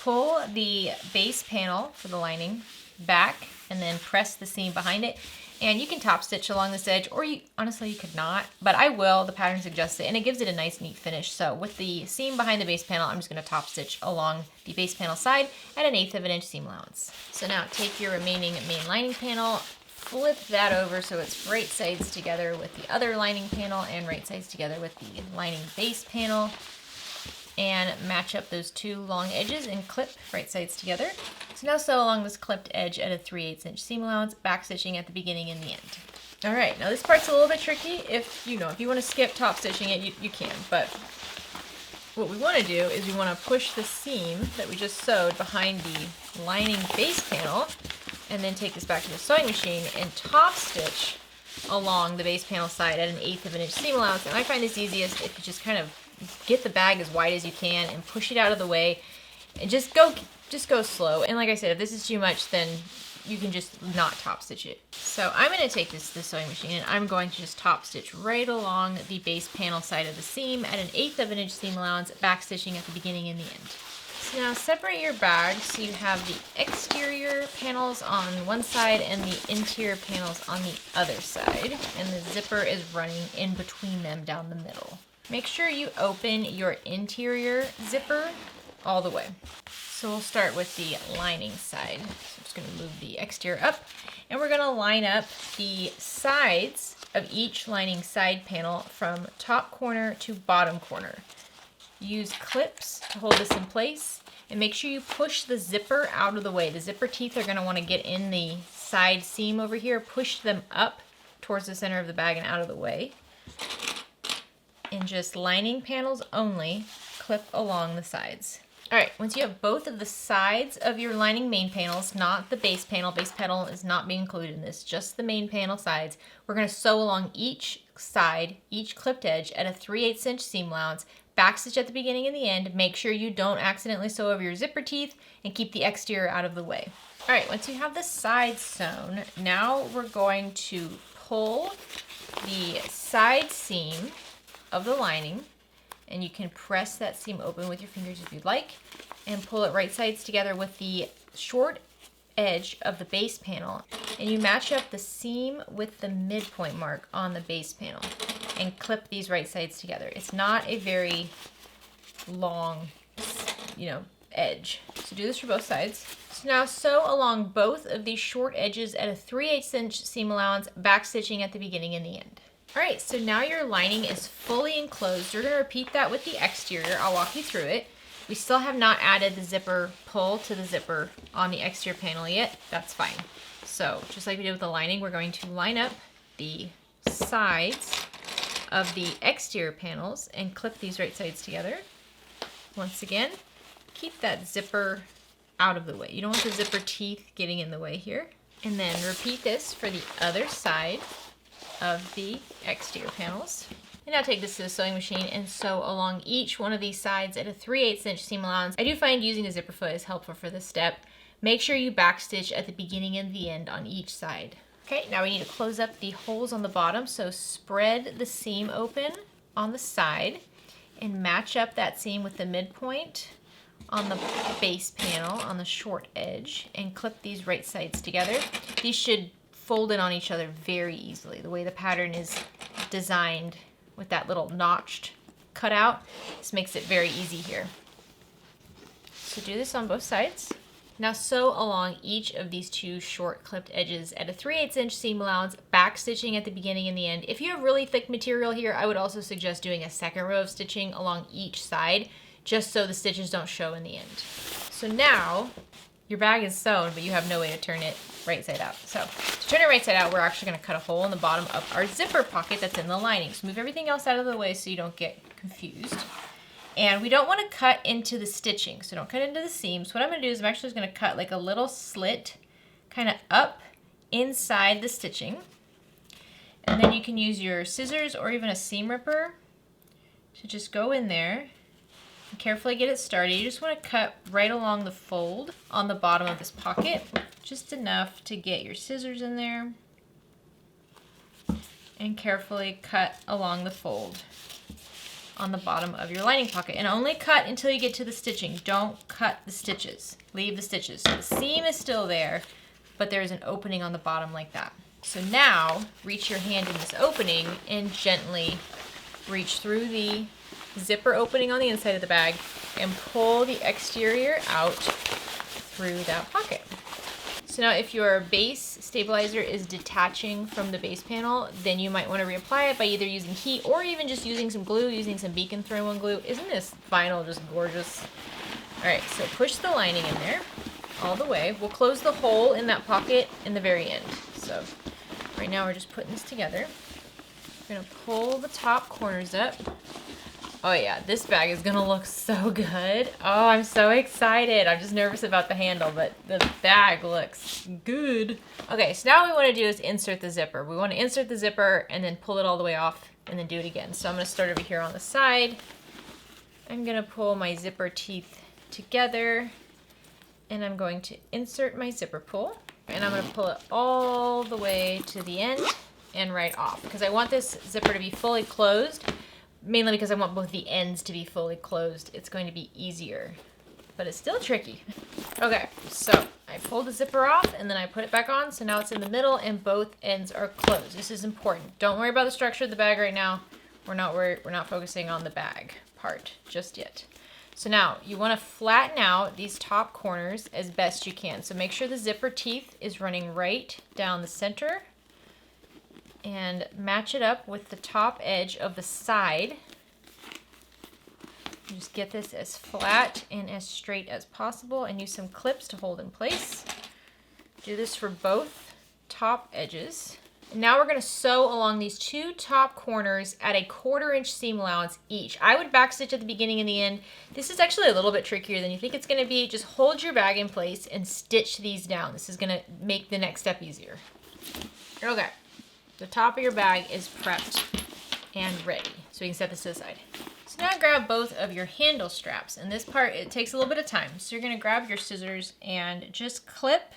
Pull the base panel for the lining back and then press the seam behind it. And you can top stitch along this edge, or honestly you could not, but I will. The pattern suggests it, and it gives it a nice neat finish. So with the seam behind the base panel, I'm just going to top stitch along the base panel side at 1/8 of an inch seam allowance. So now take your remaining main lining panel, flip that over so it's right sides together with the other lining panel and right sides together with the lining base panel, and match up those two long edges and clip right sides together. So now sew along this clipped edge at a 3/8 inch seam allowance, backstitching at the beginning and the end. All right, now this part's a little bit tricky. If you want to skip top stitching it, you can, but what we want to do is we want to push the seam that we just sewed behind the lining base panel, and then take this back to the sewing machine and top stitch along the base panel side at 1/8 of an inch seam allowance. And I find this easiest if you just kind of get the bag as wide as you can and push it out of the way, and just go just go slow. And like I said, if this is too much, then you can just not top stitch it. So I'm gonna take this sewing machine and I'm going to just top stitch right along the base panel side of the seam at 1/8 of an inch seam allowance, back stitching at the beginning and the end. So now separate your bag so you have the exterior panels on one side and the interior panels on the other side. And the zipper is running in between them down the middle. Make sure you open your interior zipper all the way. So we'll start with the lining side. So I'm just gonna move the exterior up and we're gonna line up the sides of each lining side panel from top corner to bottom corner. Use clips to hold this in place and make sure you push the zipper out of the way. The zipper teeth are gonna wanna get in the side seam over here. Push them up towards the center of the bag and out of the way. And just lining panels only, clip along the sides. All right, once you have both of the sides of your lining main panels, not the base panel is not being included in this, just the main panel sides, we're gonna sew along each side, each clipped edge at a 3/8 inch seam allowance, backstitch at the beginning and the end. Make sure you don't accidentally sew over your zipper teeth and keep the exterior out of the way. All right, once you have the sides sewn, now we're going to pull the side seam of the lining, and you can press that seam open with your fingers if you'd like, and pull it right sides together with the short edge of the base panel. And you match up the seam with the midpoint mark on the base panel and clip these right sides together. It's not a very long, edge. So do this for both sides. So now sew along both of these short edges at a 3/8 inch seam allowance, back stitching at the beginning and the end. All right, so now your lining is fully enclosed. You're gonna repeat that with the exterior. I'll walk you through it. We still have not added the zipper pull to the zipper on the exterior panel yet. That's fine. So just like we did with the lining, we're going to line up the sides of the exterior panels and clip these right sides together. Once again, keep that zipper out of the way. You don't want the zipper teeth getting in the way here. And then repeat this for the other side of the exterior panels. And now take this to the sewing machine and sew along each one of these sides at a 3/8 inch seam allowance. I do find using a zipper foot is helpful for this step. Make sure you backstitch at the beginning and the end on each side. Okay, now we need to close up the holes on the bottom, so spread the seam open on the side and match up that seam with the midpoint on the base panel on the short edge and clip these right sides together. These should fold in on each other very easily. The way the pattern is designed with that little notched cutout, this makes it very easy here. So do this on both sides. Now sew along each of these two short clipped edges at a 3/8 inch seam allowance, back stitching at the beginning and the end. If you have really thick material here, I would also suggest doing a second row of stitching along each side, just so the stitches don't show in the end. So now your bag is sewn, but you have no way to turn it right side out. So to turn it right side out, we're actually gonna cut a hole in the bottom of our zipper pocket that's in the lining. So move everything else out of the way so you don't get confused. And we don't want to cut into the stitching, so don't cut into the seams. What I'm going to do is I'm actually just going to cut like a little slit kind of up inside the stitching. And then you can use your scissors or even a seam ripper to just go in there and carefully get it started. You just want to cut right along the fold on the bottom of this pocket, just enough to get your scissors in there, and carefully cut along the fold on the bottom of your lining pocket, and only cut until you get to the stitching. Don't cut the stitches. Leave the stitches. So the seam is still there, but there's an opening on the bottom like that. So now reach your hand in this opening and gently reach through the zipper opening on the inside of the bag and pull the exterior out through that pocket. So now if your base stabilizer is detaching from the base panel, then you might want to reapply it by either using heat or even just using some glue, using some Beacon 3-in-1 glue. Isn't this vinyl just gorgeous? All right, so push the lining in there all the way. We'll close the hole in that pocket in the very end. So right now we're just putting this together. We're gonna pull the top corners up. Oh yeah, this bag is gonna look so good. Oh, I'm so excited. I'm just nervous about the handle, but the bag looks good. Okay, so now what we wanna do is insert the zipper. We wanna insert the zipper and then pull it all the way off and then do it again. So I'm gonna start over here on the side. I'm gonna pull my zipper teeth together And I'm going to insert my zipper pull, and I'm going to pull it all the way to the end and right off, because I want this zipper to be fully closed, mainly because I want both the ends to be fully closed. It's going to be easier, but it's still tricky. Okay, so I pulled the zipper off and then I put it back on, so now it's in the middle and both ends are closed. This is important. Don't worry about the structure of the bag right now. We're not focusing on the bag part just yet. So now you want to flatten out these top corners as best you can. So make sure the zipper teeth is running right down the center and match it up with the top edge of the side. Just get this as flat and as straight as possible and use some clips to hold in place. Do this for both top edges. And now we're going to sew along these two top corners at a 1/4 inch seam allowance each. I would backstitch at the beginning and the end. This is actually a little bit trickier than you think it's going to be. Just hold your bag in place and stitch these down. This is going to make the next step easier. Okay, the top of your bag is prepped and ready. So you can set this to the side. So now grab both of your handle straps. And this part, it takes a little bit of time. So you're going to grab your scissors and just clip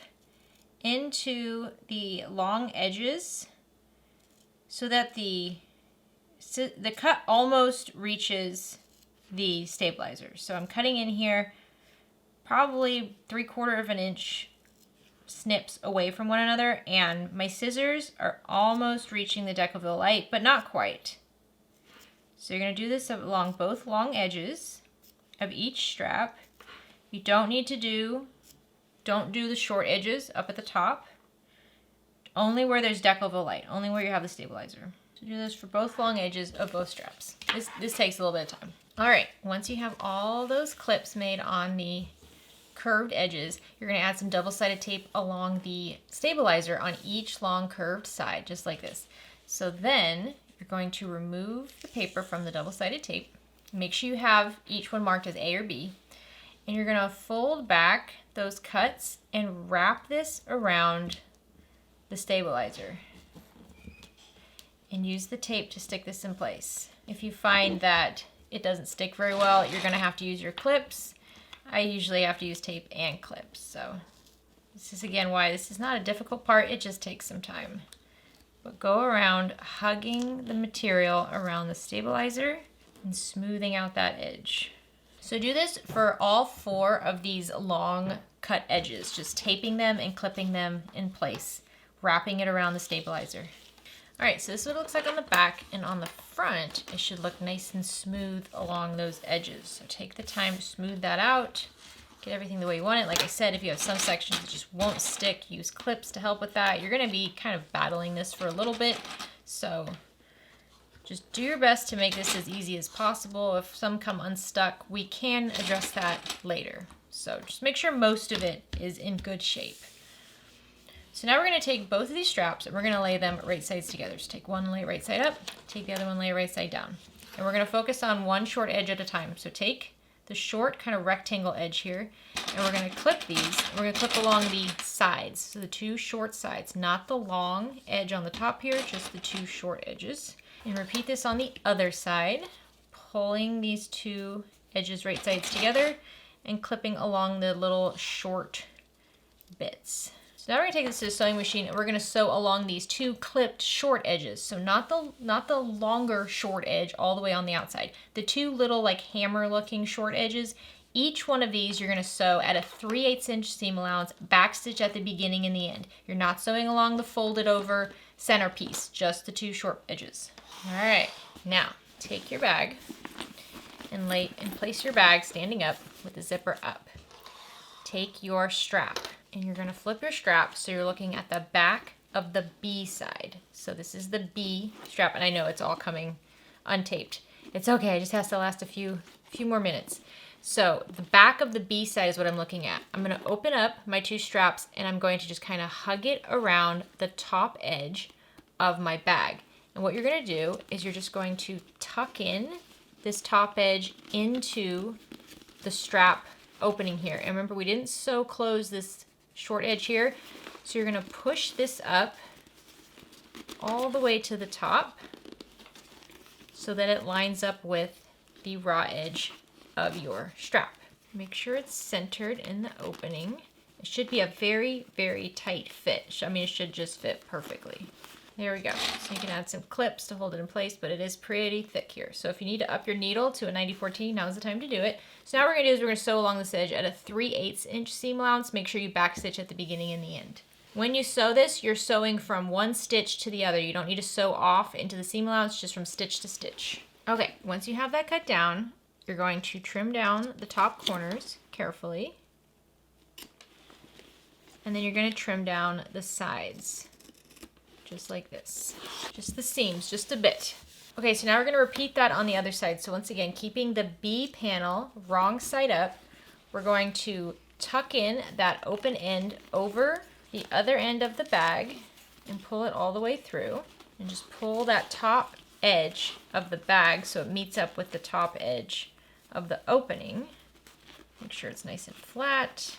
into the long edges so that the cut almost reaches the stabilizer. So I'm cutting in here probably 3/4 of an inch snips away from one another, and my scissors are almost reaching the deck of the light, but not quite. So you're going to do this along both long edges of each strap. You don't do the short edges up at the top. Only where there's deck of the light, only where you have the stabilizer. So do this for both long edges of both straps. This takes a little bit of time. All right, once you have all those clips made on the curved edges, you're going to add some double-sided tape along the stabilizer on each long curved side, just like this. So then you're going to remove the paper from the double-sided tape. Make sure you have each one marked as A or B. And you're going to fold back those cuts and wrap this around the stabilizer. And use the tape to stick this in place. If you find that it doesn't stick very well, you're going to have to use your clips. I usually have to use tape and clips. So this is again why this is not a difficult part. It just takes some time. But go around hugging the material around the stabilizer and smoothing out that edge. So do this for all 4 of these long cut edges, just taping them and clipping them in place, wrapping it around the stabilizer. All right, so this is what it looks like on the back, and on the front, it should look nice and smooth along those edges. So take the time to smooth that out, get everything the way you want it. Like I said, if you have some sections that just won't stick, use clips to help with that. You're gonna be kind of battling this for a little bit, so just do your best to make this as easy as possible. If some come unstuck, we can address that later. So just make sure most of it is in good shape. So now we're going to take both of these straps and we're going to lay them right sides together. So take one, lay right side up, take the other one, lay right side down. And we're going to focus on one short edge at a time. So take the short kind of rectangle edge here, and we're going to clip these. We're going to clip along the sides, so the 2 short sides, not the long edge on the top here, just the 2 short edges. And repeat this on the other side, pulling these 2 edges right sides together and clipping along the little short bits. So now we're going to take this to the sewing machine and we're going to sew along these 2 clipped short edges. So not the longer short edge all the way on the outside. The 2 little like hammer looking short edges. Each one of these you're going to sew at a 3/8 inch seam allowance, backstitch at the beginning and the end. You're not sewing along the folded over centerpiece, just the 2 short edges. All right, now take your bag and place your bag standing up with the zipper up. Take your strap and you're going to flip your strap so you're looking at the back of the B side. So this is the B strap, and I know it's all coming untaped. It's okay, it just has to last a few more minutes. So the back of the B side is what I'm looking at. I'm going to open up my 2 straps and I'm going to just kind of hug it around the top edge of my bag. And what you're going to do is you're just going to tuck in this top edge into the strap opening here. And remember, we didn't sew close this short edge here. So you're going to push this up all the way to the top so that it lines up with the raw edge of your strap. Make sure it's centered in the opening. It should be a very, very tight fit. I mean, it should just fit perfectly. There we go. So you can add some clips to hold it in place, but it is pretty thick here. So if you need to up your needle to a 90-14, now's the time to do it. So now what we're gonna do is we're gonna sew along this edge at a 3/8 inch seam allowance. Make sure you backstitch at the beginning and the end. When you sew this, you're sewing from one stitch to the other. You don't need to sew off into the seam allowance, just from stitch to stitch. Okay, once you have that cut down, you're going to trim down the top corners carefully. And then you're going to trim down the sides, just like this. Just the seams, just a bit. Okay, so now we're going to repeat that on the other side. So once again, keeping the B panel wrong side up, we're going to tuck in that open end over the other end of the bag and pull it all the way through. And just pull that top edge of the bag so it meets up with the top edge of the opening. Make sure it's nice and flat.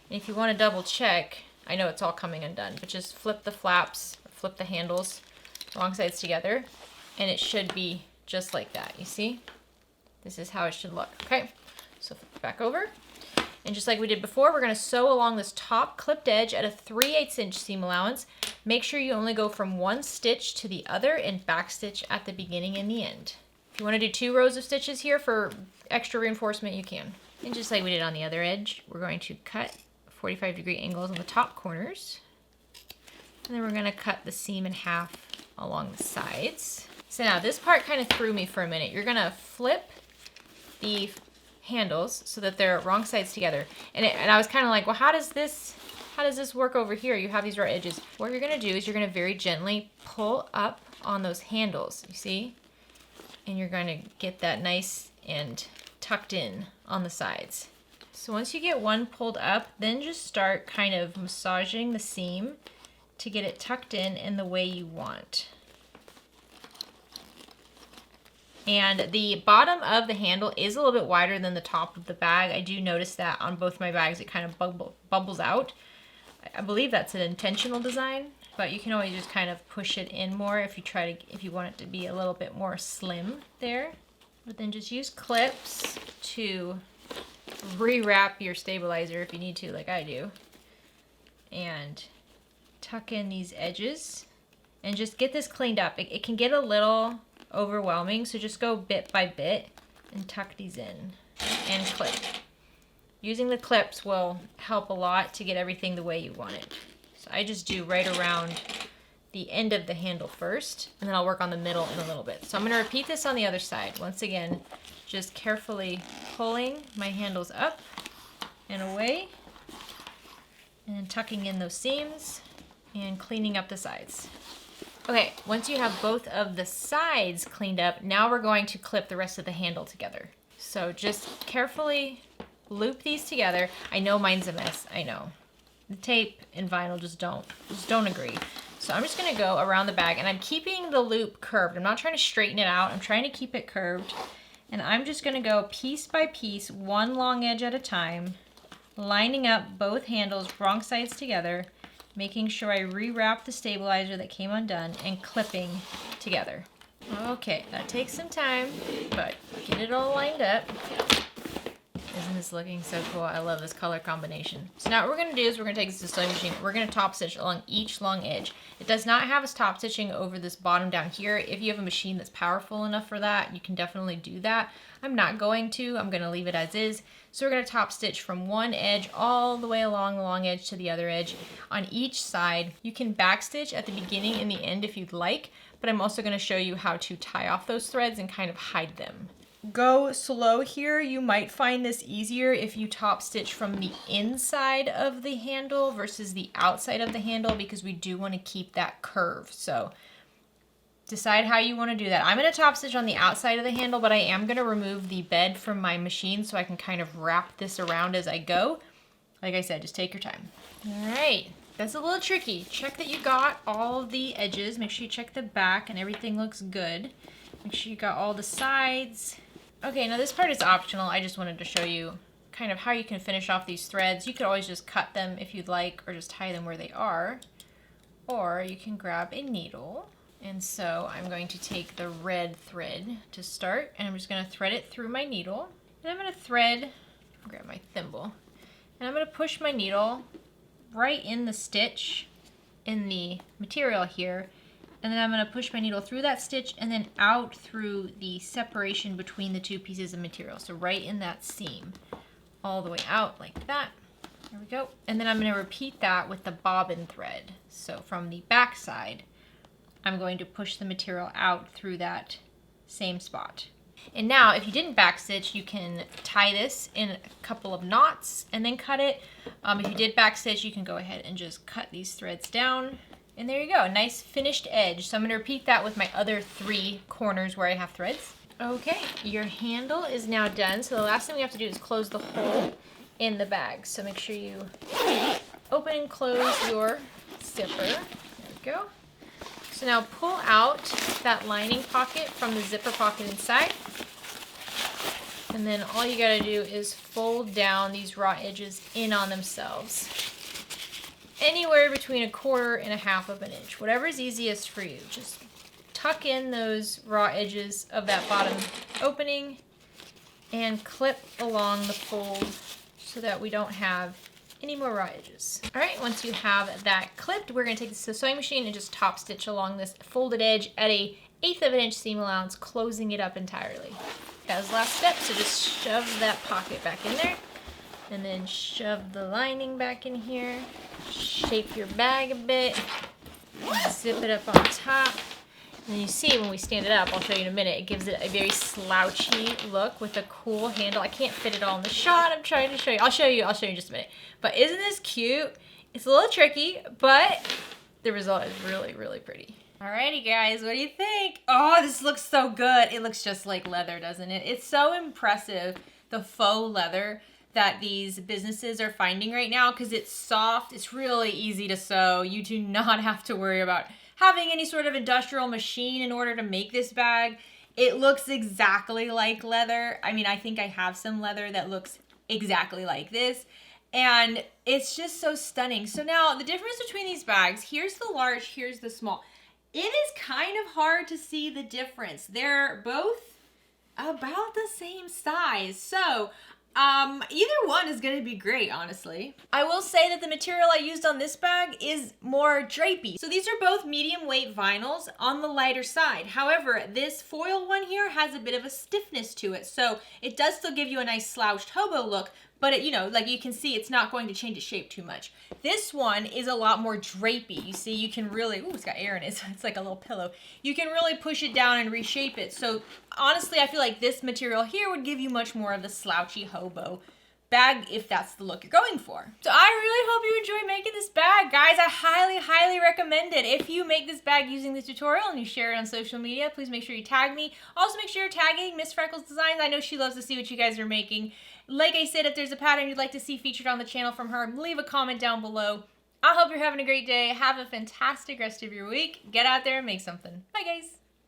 And if you want to double check, I know it's all coming undone, but just flip the flaps, or flip the handles, wrong sides together, and it should be just like that, you see? This is how it should look, okay? So flip it back over. And just like we did before, we're gonna sew along this top clipped edge at a 3/8 inch seam allowance. Make sure you only go from one stitch to the other and backstitch at the beginning and the end. If you wanna do 2 rows of stitches here for extra reinforcement, you can. And just like we did on the other edge, we're going to cut 45-degree angles on the top corners. And then we're gonna cut the seam in half along the sides. So now this part kind of threw me for a minute. You're gonna flip the handles so that they're wrong sides together. And I was kind of like, well, how does this work over here? You have these right edges. What you're gonna do is you're gonna very gently pull up on those handles, you see? And you're gonna get that nice and tucked in on the sides. So once you get one pulled up, then just start kind of massaging the seam to get it tucked in the way you want. And the bottom of the handle is a little bit wider than the top of the bag. I do notice that on both my bags, it kind of bubbles out. I believe that's an intentional design, but you can always just kind of push it in more if you want it to be a little bit more slim there. But then just use clips to rewrap your stabilizer if you need to, like I do. And tuck in these edges and just get this cleaned up. It can get a little overwhelming, so just go bit by bit and tuck these in and clip. Using the clips will help a lot to get everything the way you want it. So I just do right around the end of the handle first, and then I'll work on the middle in a little bit. So I'm going to repeat this on the other side. Once again, just carefully pulling my handles up and away, and tucking in those seams and cleaning up the sides. Okay, once you have both of the sides cleaned up, now we're going to clip the rest of the handle together. So just carefully loop these together. I know mine's a mess, I know. The tape and vinyl just don't agree. So I'm just gonna go around the bag, and I'm keeping the loop curved. I'm not trying to straighten it out, I'm trying to keep it curved. And I'm just gonna go piece by piece, one long edge at a time, lining up both handles wrong sides together, making sure I rewrap the stabilizer that came undone, and clipping together. Okay, that takes some time, but get it all lined up. Isn't this looking so cool? I love this color combination. So now what we're gonna do is we're gonna take this to the sewing machine. We're gonna top stitch along each long edge. It does not have us top stitching over this bottom down here. If you have a machine that's powerful enough for that, you can definitely do that. I'm not going to, I'm gonna leave it as is. So we're gonna top stitch from one edge all the way along the long edge to the other edge on each side. You can backstitch at the beginning and the end if you'd like, but I'm also gonna show you how to tie off those threads and kind of hide them. Go slow here. You might find this easier if you top stitch from the inside of the handle versus the outside of the handle, because we do want to keep that curve. So decide how you want to do that. I'm going to top stitch on the outside of the handle, but I am going to remove the bed from my machine so I can kind of wrap this around as I go. Like I said, just take your time. All right. That's a little tricky. Check that you got all of the edges. Make sure you check the back and everything looks good. Make sure you got all the sides. Okay, now this part is optional. I just wanted to show you kind of how you can finish off these threads. You could always just cut them if you'd like, or just tie them where they are. Or you can grab a needle. And so I'm going to take the red thread to start, and I'm just going to thread it through my needle. And I'm going to thread grab my thimble. And I'm going to push my needle right in the stitch in the material here. And then I'm going to push my needle through that stitch and then out through the separation between the two pieces of material. So right in that seam, all the way out like that. There we go. And then I'm going to repeat that with the bobbin thread. So from the back side, I'm going to push the material out through that same spot. And now, if you didn't backstitch, you can tie this in a couple of knots and then cut it. If you did backstitch, you can go ahead and just cut these threads down. And there you go, a nice finished edge. So I'm going to repeat that with my other 3 corners where I have threads. Okay, your handle is now done. So the last thing we have to do is close the hole in the bag. So make sure you open and close your zipper. There we go. So now pull out that lining pocket from the zipper pocket inside. And then all you gotta do is fold down these raw edges in on themselves. Anywhere between 1/4 and 1/2 of an inch, whatever is easiest for you. Just tuck in those raw edges of that bottom opening and clip along the fold so that we don't have any more raw edges. All right, once you have that clipped, we're gonna take this to the sewing machine and just top stitch along this folded edge at a 1/8 of an inch seam allowance, closing it up entirely. That was the last step, so just shove that pocket back in there and then shove the lining back in here. Shape your bag a bit, zip it up on top. And then you see when we stand it up, I'll show you in a minute, it gives it a very slouchy look with a cool handle. I can't fit it all in the shot. I'm trying to show you. I'll show you in just a minute. But isn't this cute? It's a little tricky, but the result is really, really pretty. Alrighty guys, what do you think? Oh, this looks so good. It looks just like leather, doesn't it? It's so impressive, the faux leather that these businesses are finding right now, because it's soft, it's really easy to sew. You do not have to worry about having any sort of industrial machine in order to make this bag. It looks exactly like leather. I mean, I think I have some leather that looks exactly like this, and it's just so stunning. So now the difference between these bags, here's the large, here's the small. It is kind of hard to see the difference. They're both about the same size. So either one is gonna be great, honestly. I will say that the material I used on this bag is more drapey. So these are both medium weight vinyls on the lighter side. However, this foil one here has a bit of a stiffness to it. So it does still give you a nice slouched hobo look, but it, you know, like you can see, it's not going to change its shape too much. This one is a lot more drapey. You see, you can really, ooh, it's got air in it, so it's like a little pillow. You can really push it down and reshape it. So honestly, I feel like this material here would give you much more of the slouchy hobo bag if that's the look you're going for. So I really hope you enjoy making this bag, guys. I highly, highly recommend it. If you make this bag using this tutorial and you share it on social media, please make sure you tag me. Also make sure you're tagging Miss Freckles Designs. I know she loves to see what you guys are making. Like I said, if there's a pattern you'd like to see featured on the channel from her, leave a comment down below. I hope you're having a great day. Have a fantastic rest of your week. Get out there and make something. Bye, guys.